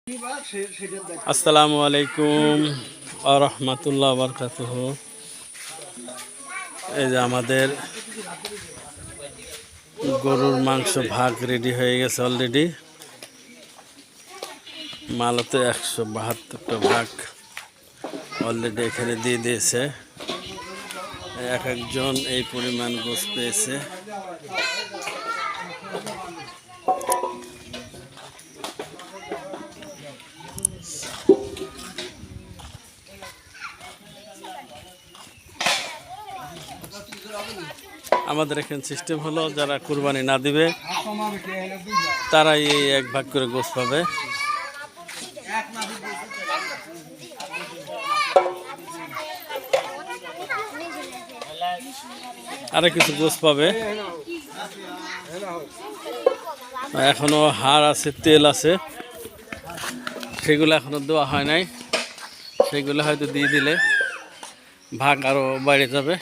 আসসালামু আলাইকুম ওয়া রাহমাতুল্লাহি ওয়া বারাকাতুহু। এই যে আমাদের গরুর মাংস ভাগ রেডি হয়ে গেছে অলরেডি। মালতে 172টা ভাগ অলরেডি এখানে দিয়ে দিয়েছে। এক একজন এই পরিমাণ গোশত পেয়েছে। আমাদের এখানে সিস্টেম হলো যারা কুরবানি না দিবে তারাই এই এক ভাগ করে গোশত পাবে। আরে কিছু গোশত পাবে, এখনো হাড় আছে, তেল আছে, সেগুলো এখনো দেওয়া হয় নাই। সেগুলো হয়তো দিয়ে দিলে ভাগ আরো বাইরে যাবে।